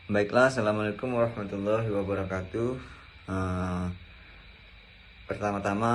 Baiklah, Assalamualaikum warahmatullahi wabarakatuh. Eh, Pertama-tama,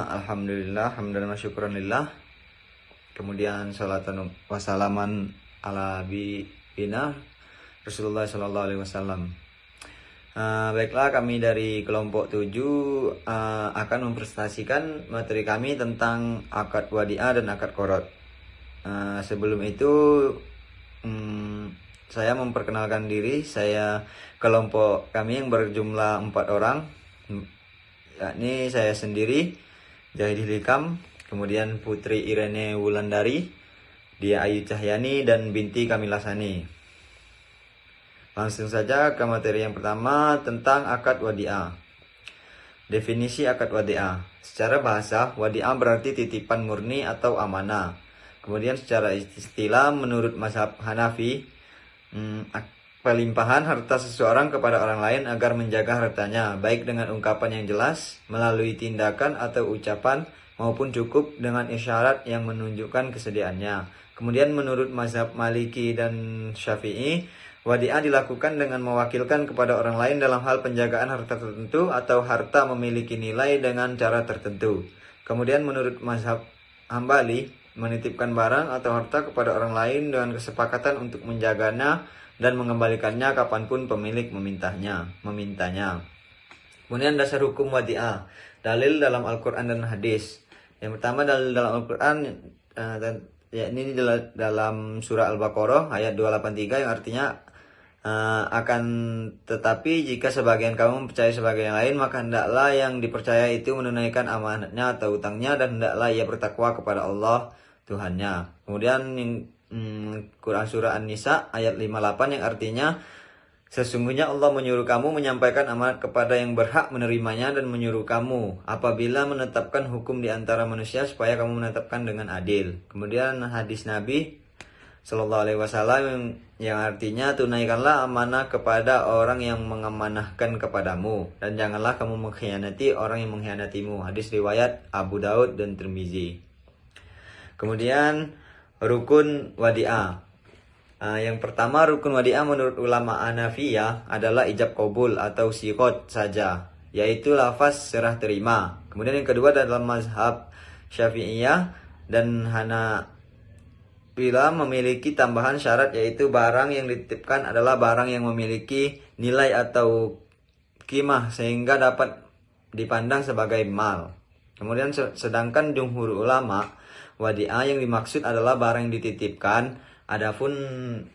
Alhamdulillah, hamdan wa syukranillah. Kemudian salatan wassalaman ala bina Rasulullah Sallallahu Alaihi Wasallam. Baiklah, kami dari kelompok 7 akan mempresentasikan materi kami tentang akad wadiah dan akad qorot. Sebelum itu, saya memperkenalkan diri. Saya kelompok kami yang berjumlah 4 orang, yakni saya sendiri, Jahidi Hikam, kemudian Putri Irene Wulandari, Dia Ayu Cahyani, dan binti Kamila Sani. Langsung saja ke materi yang pertama tentang akad wadiah. Definisi akad wadiah. Secara bahasa, wadiah berarti titipan murni atau amanah. Kemudian secara istilah menurut mazhab Hanafi, pelimpahan harta seseorang kepada orang lain agar menjaga hartanya, baik dengan ungkapan yang jelas, melalui tindakan atau ucapan, maupun cukup dengan isyarat yang menunjukkan kesediaannya. Kemudian menurut mazhab Maliki dan Syafi'i, wadiah dilakukan dengan mewakilkan kepada orang lain dalam hal penjagaan harta tertentu atau harta memiliki nilai dengan cara tertentu. Kemudian menurut mazhab Hambali, menitipkan barang atau harta kepada orang lain dengan kesepakatan untuk menjaganya dan mengembalikannya kapanpun pemilik memintanya. Kemudian dasar hukum wadiah, dalil dalam Al-Quran dan hadis. Yang pertama, dalil dalam Al-Quran, yakni dalam surah Al-Baqarah ayat 283, yang artinya akan tetapi jika sebagian kamu percaya sebagian yang lain, maka hendaklah yang dipercaya itu menunaikan amanatnya atau utangnya, dan hendaklah ia bertakwa kepada Allah Tuhannya. Kemudian Quran surah An-Nisa ayat 58, yang artinya sesungguhnya Allah menyuruh kamu menyampaikan amanat kepada yang berhak menerimanya, dan menyuruh kamu apabila menetapkan hukum di antara manusia supaya kamu menetapkan dengan adil. Kemudian hadis Nabi Sallallahu Alaihi Wasallam yang artinya tunaikanlah amanah kepada orang yang mengamanahkan kepadamu, dan janganlah kamu mengkhianati orang yang mengkhianatimu. Hadis riwayat Abu Daud dan Tirmizi. Kemudian rukun wadiah. Yang pertama, rukun wadiah menurut ulama Hanafiyah adalah ijab qabul atau siqot saja, yaitu lafaz serah terima. Kemudian yang kedua, dalam mazhab Syafi'iyah dan Bila memiliki tambahan syarat, yaitu barang yang dititipkan adalah barang yang memiliki nilai atau qimah sehingga dapat dipandang sebagai mal. Kemudian sedangkan jumhur ulama, wadiah yang dimaksud adalah barang yang dititipkan. Adapun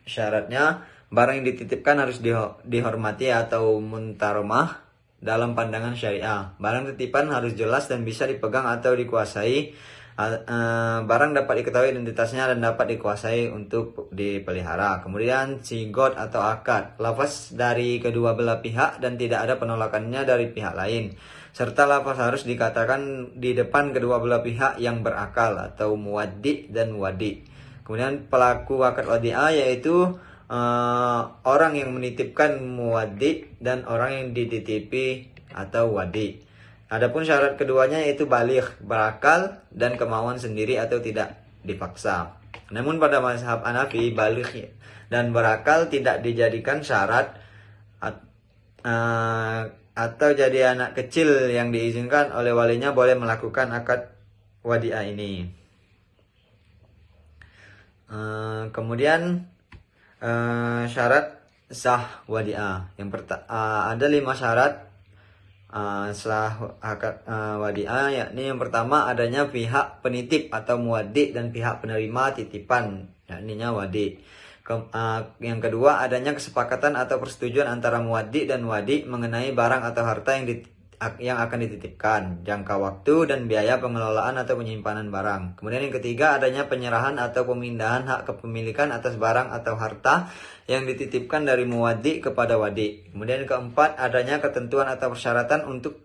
syaratnya, barang yang dititipkan harus dihormati atau muntaromah dalam pandangan syariah. Barang titipan harus jelas dan bisa dipegang atau dikuasai. Barang dapat diketahui identitasnya dan dapat dikuasai untuk dipelihara. Kemudian sigot atau akad, lafaz dari kedua belah pihak dan tidak ada penolakannya dari pihak lain, serta lafaz harus dikatakan di depan kedua belah pihak yang berakal atau muwaddi dan wadi. Kemudian pelaku akad wadiah yaitu orang yang menitipkan muwaddi dan orang yang dititipi atau wadi. Adapun syarat keduanya yaitu baligh, berakal, dan kemauan sendiri atau tidak dipaksa. Namun pada mazhab Hanafi, baligh dan berakal tidak dijadikan syarat atau jadi anak kecil yang diizinkan oleh walinya boleh melakukan akad wadiah ini. Kemudian syarat sah wadiah. Ada 5 syarat sah akad wadiah, yakni yang pertama, adanya pihak penitip atau muwaddi dan pihak penerima titipan, yakni wadi. Yang kedua, adanya kesepakatan atau persetujuan antara muwaddi dan wadi mengenai barang atau harta yang akan dititipkan, jangka waktu dan biaya pengelolaan atau penyimpanan barang. Kemudian yang ketiga, adanya penyerahan atau pemindahan hak kepemilikan atas barang atau harta yang dititipkan dari muwaddi kepada wadi. Kemudian yang keempat, adanya ketentuan atau persyaratan untuk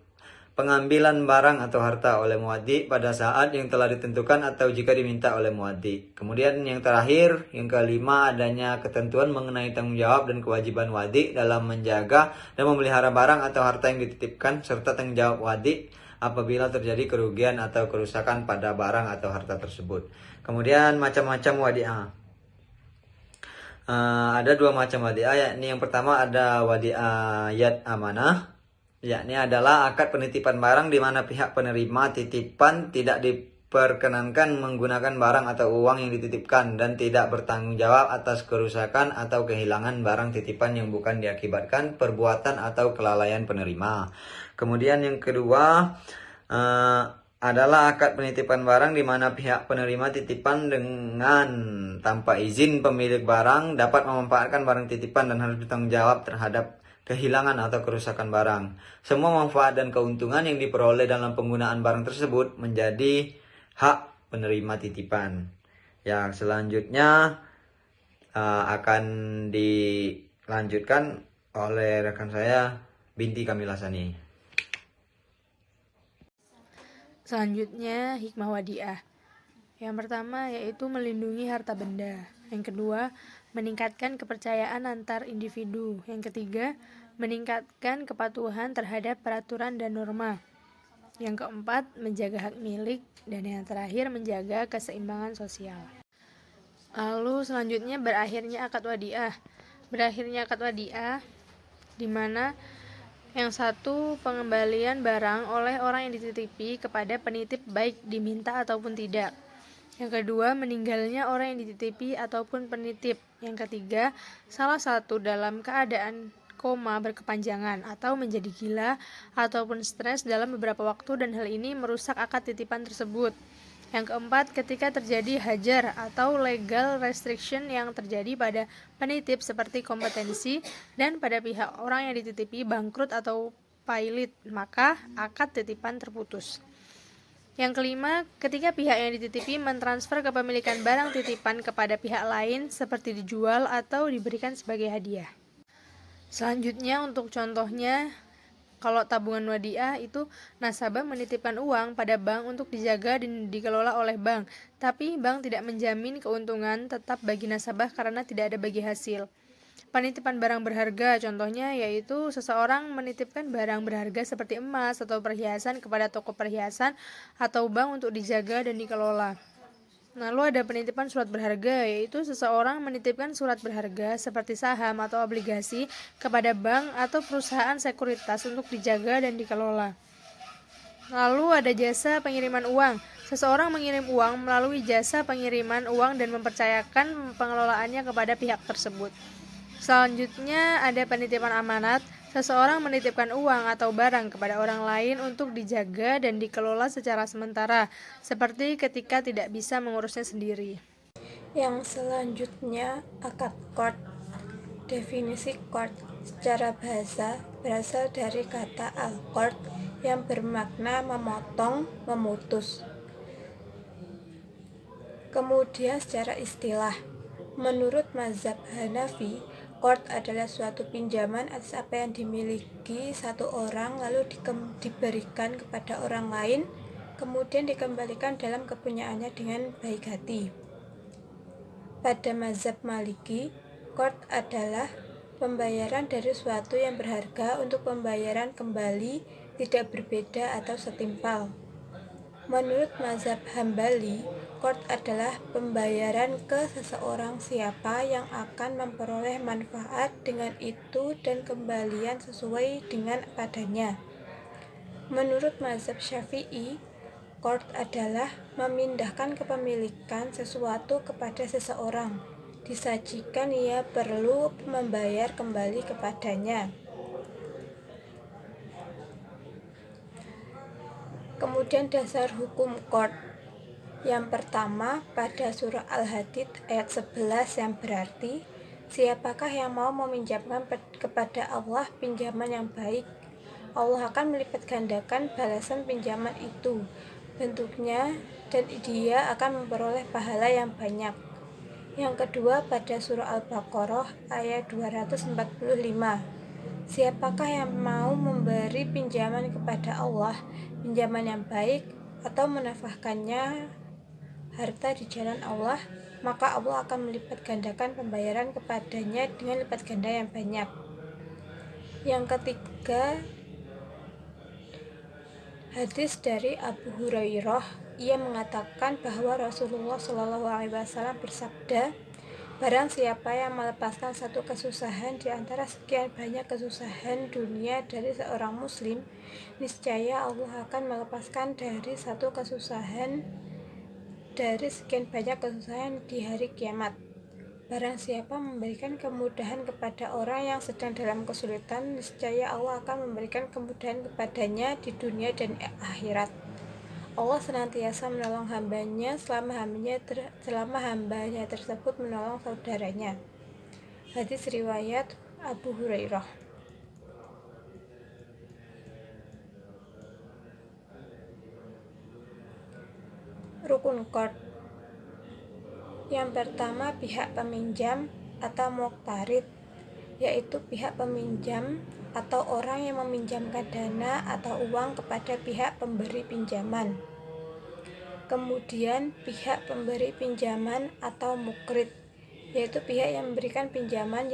pengambilan barang atau harta oleh muwaddi pada saat yang telah ditentukan atau jika diminta oleh muwaddi. Kemudian yang terakhir, yang kelima, adanya ketentuan mengenai tanggung jawab dan kewajiban wadi dalam menjaga dan memelihara barang atau harta yang dititipkan, serta tanggung jawab wadi apabila terjadi kerugian atau kerusakan pada barang atau harta tersebut. Kemudian macam-macam wadiah. Ada dua macam wadiah, yakni yang pertama ada wadiah yad amanah, yakni adalah akad penitipan barang di mana pihak penerima titipan tidak diperkenankan menggunakan barang atau uang yang dititipkan dan tidak bertanggung jawab atas kerusakan atau kehilangan barang titipan yang bukan diakibatkan perbuatan atau kelalaian penerima. Kemudian yang kedua adalah akad penitipan barang di mana pihak penerima titipan dengan tanpa izin pemilik barang dapat memanfaatkan barang titipan dan harus bertanggung jawab terhadap kehilangan atau kerusakan barang. Semua manfaat dan keuntungan yang diperoleh dalam penggunaan barang tersebut menjadi hak penerima titipan. Yang selanjutnya akan dilanjutkan oleh rekan saya Binti Kamila Sani. Selanjutnya, hikmah wadiah. Yang pertama yaitu melindungi harta benda. Yang kedua, meningkatkan kepercayaan antar individu. Yang ketiga, meningkatkan kepatuhan terhadap peraturan dan norma. Yang keempat, menjaga hak milik. Dan yang terakhir, menjaga keseimbangan sosial. Lalu selanjutnya berakhirnya akad wadiah. Berakhirnya akad wadiah di mana yang satu, pengembalian barang oleh orang yang dititipi kepada penitip baik diminta ataupun tidak. Yang kedua, meninggalnya orang yang dititipi ataupun penitip. Yang ketiga, salah satu dalam keadaan koma berkepanjangan atau menjadi gila ataupun stres dalam beberapa waktu dan hal ini merusak akad titipan tersebut. Yang keempat, ketika terjadi hajar atau legal restriction yang terjadi pada penitip seperti kompetensi dan pada pihak orang yang dititipi bangkrut atau pailit, maka akad titipan terputus. Yang kelima, ketika pihak yang dititipi mentransfer kepemilikan barang titipan kepada pihak lain seperti dijual atau diberikan sebagai hadiah. Selanjutnya untuk contohnya, kalau tabungan wadiah itu nasabah menitipkan uang pada bank untuk dijaga dan dikelola oleh bank, tapi bank tidak menjamin keuntungan tetap bagi nasabah karena tidak ada bagi hasil. Penitipan barang berharga contohnya yaitu seseorang menitipkan barang berharga seperti emas atau perhiasan kepada toko perhiasan atau bank untuk dijaga dan dikelola. Lalu ada penitipan surat berharga, yaitu seseorang menitipkan surat berharga seperti saham atau obligasi kepada bank atau perusahaan sekuritas untuk dijaga dan dikelola. Lalu ada jasa pengiriman uang. Seseorang mengirim uang melalui jasa pengiriman uang dan mempercayakan pengelolaannya kepada pihak tersebut. Selanjutnya ada penitipan amanat. Seseorang menitipkan uang atau barang kepada orang lain untuk dijaga dan dikelola secara sementara, seperti ketika tidak bisa mengurusnya sendiri. Yang selanjutnya, akad qard. Definisi qard secara bahasa berasal dari kata al-qard yang bermakna memotong, memutus. Kemudian secara istilah, menurut mazhab Hanafi, qard adalah suatu pinjaman atas apa yang dimiliki satu orang lalu diberikan kepada orang lain, kemudian dikembalikan dalam kepunyaannya dengan baik hati. Pada mazhab Maliki, qard adalah pembayaran dari suatu yang berharga untuk pembayaran kembali, tidak berbeda atau setimpal. Menurut mazhab Hambali, qard adalah pembayaran ke seseorang siapa yang akan memperoleh manfaat dengan itu dan kembalian sesuai dengan padanya. Menurut mazhab Syafi'i, qard adalah memindahkan kepemilikan sesuatu kepada seseorang, disajikan ia perlu membayar kembali kepadanya. Kemudian dasar hukum qard. Yang pertama, pada surah Al-Hadid ayat 11 yang berarti, siapakah yang mau meminjamkan kepada Allah pinjaman yang baik, Allah akan melipat gandakan balasan pinjaman itu, bentuknya, dan dia akan memperoleh pahala yang banyak. Yang kedua, pada surah Al-Baqarah ayat 245, siapakah yang mau memberi pinjaman kepada Allah, pinjaman yang baik, atau menafkahkannya harta di jalan Allah, maka Allah akan melipat gandakan pembayaran kepadanya dengan lipat ganda yang banyak. Yang ketiga, hadis dari Abu Hurairah, ia mengatakan bahwa Rasulullah SAW bersabda, Barang siapa yang melepaskan satu kesusahan di antara sekian banyak kesusahan dunia dari seorang muslim, niscaya Allah akan melepaskan dari satu kesusahan dari sekian banyak kesusahan di hari kiamat. Barang siapa memberikan kemudahan kepada orang yang sedang dalam kesulitan, niscaya Allah akan memberikan kemudahan kepadanya di dunia dan akhirat. Allah senantiasa menolong hambanya selama hambanya tersebut menolong saudaranya. Hadis riwayat Abu Hurairah. Rukun qard. Yang pertama, pihak peminjam atau muqtarid, yaitu pihak peminjam atau orang yang meminjamkan dana atau uang kepada pihak pemberi pinjaman. Kemudian pihak pemberi pinjaman atau mukrid, yaitu pihak yang memberikan pinjaman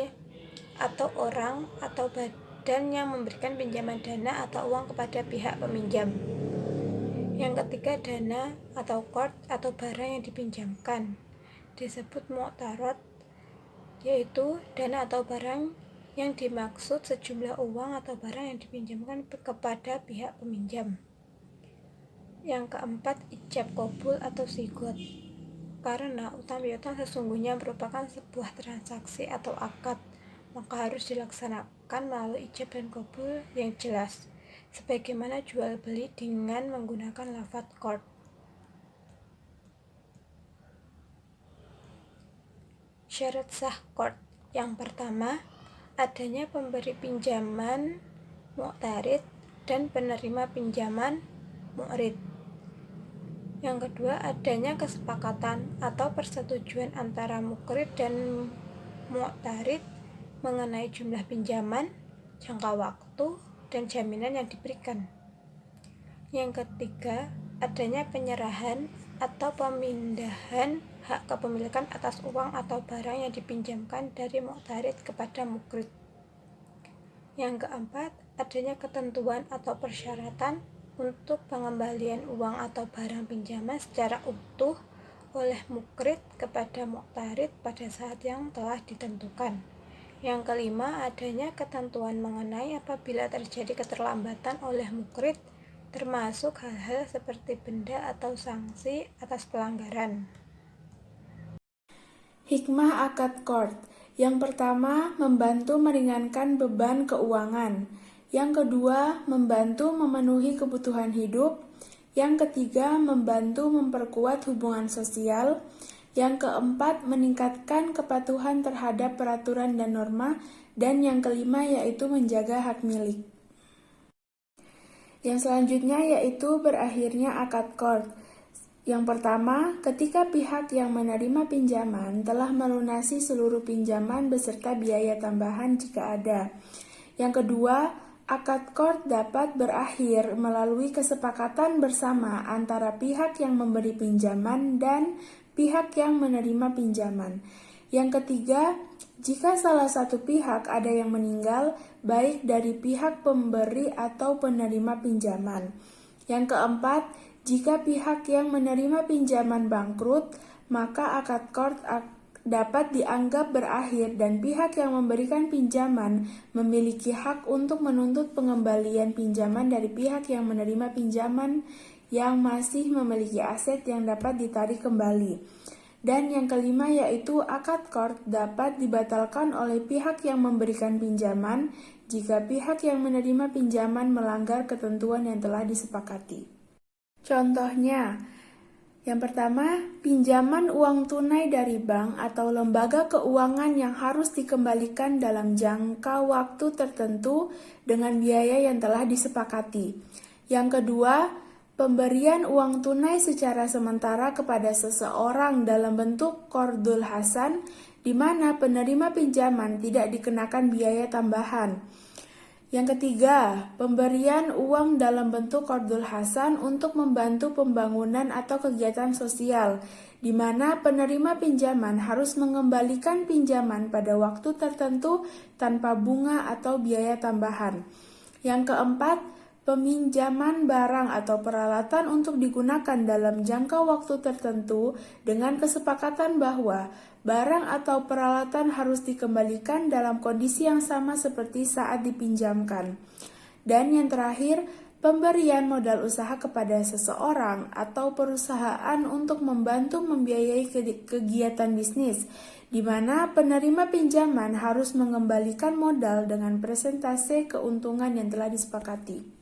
atau orang atau badan yang memberikan pinjaman dana atau uang kepada pihak peminjam. Yang ketiga, dana atau qard atau barang yang dipinjamkan disebut muqtarad, yaitu dana atau barang yang dimaksud sejumlah uang atau barang yang dipinjamkan kepada pihak peminjam. Yang keempat, ijab qabul atau sigot, karena utang piutang sesungguhnya merupakan sebuah transaksi atau akad, maka harus dilaksanakan melalui ijab dan qabul yang jelas, sebagaimana jual beli dengan menggunakan lafaz qard. Syarat sah qard. Yang pertama, adanya pemberi pinjaman muqtarid dan penerima pinjaman muqrid. Yang kedua, adanya kesepakatan atau persetujuan antara muqrid dan muqtarid mengenai jumlah pinjaman, jangka waktu, dan jaminan yang diberikan. Yang ketiga, adanya penyerahan atau pemindahan hak kepemilikan atas uang atau barang yang dipinjamkan dari muqtarid kepada mukrid. Yang keempat, adanya ketentuan atau persyaratan untuk pengembalian uang atau barang pinjaman secara utuh oleh mukrid kepada muqtarid pada saat yang telah ditentukan. Yang kelima, adanya ketentuan mengenai apabila terjadi keterlambatan oleh mukrid, termasuk hal-hal seperti benda atau sanksi atas pelanggaran. Hikmah akad qard. Yang pertama, membantu meringankan beban keuangan. Yang kedua, membantu memenuhi kebutuhan hidup. Yang ketiga, membantu memperkuat hubungan sosial. Yang keempat, meningkatkan kepatuhan terhadap peraturan dan norma. Dan yang kelima, yaitu menjaga hak milik. Yang selanjutnya yaitu berakhirnya akad qard. Yang pertama, ketika pihak yang menerima pinjaman telah melunasi seluruh pinjaman beserta biaya tambahan jika ada. Yang kedua, akad qard dapat berakhir melalui kesepakatan bersama antara pihak yang memberi pinjaman dan pihak yang menerima pinjaman. Yang ketiga, jika salah satu pihak ada yang meninggal, baik dari pihak pemberi atau penerima pinjaman. Yang keempat, jika pihak yang menerima pinjaman bangkrut, maka akad qard dapat dianggap berakhir dan pihak yang memberikan pinjaman memiliki hak untuk menuntut pengembalian pinjaman dari pihak yang menerima pinjaman yang masih memiliki aset yang dapat ditarik kembali. Dan yang kelima yaitu akad qard dapat dibatalkan oleh pihak yang memberikan pinjaman jika pihak yang menerima pinjaman melanggar ketentuan yang telah disepakati. Contohnya, yang pertama, pinjaman uang tunai dari bank atau lembaga keuangan yang harus dikembalikan dalam jangka waktu tertentu dengan biaya yang telah disepakati. Yang kedua, pemberian uang tunai secara sementara kepada seseorang dalam bentuk qardul hasan, di mana penerima pinjaman tidak dikenakan biaya tambahan. Yang ketiga, pemberian uang dalam bentuk qardul hasan untuk membantu pembangunan atau kegiatan sosial, di mana penerima pinjaman harus mengembalikan pinjaman pada waktu tertentu tanpa bunga atau biaya tambahan. Yang keempat, peminjaman barang atau peralatan untuk digunakan dalam jangka waktu tertentu dengan kesepakatan bahwa Barang atau peralatan harus dikembalikan dalam kondisi yang sama seperti saat dipinjamkan. Dan yang terakhir, pemberian modal usaha kepada seseorang atau perusahaan untuk membantu membiayai kegiatan bisnis, di mana penerima pinjaman harus mengembalikan modal dengan persentase keuntungan yang telah disepakati.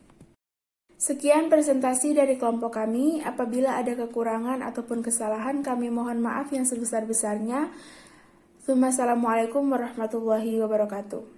Sekian presentasi dari kelompok kami. Apabila ada kekurangan ataupun kesalahan, kami mohon maaf yang sebesar-besarnya. Assalamualaikum warahmatullahi wabarakatuh.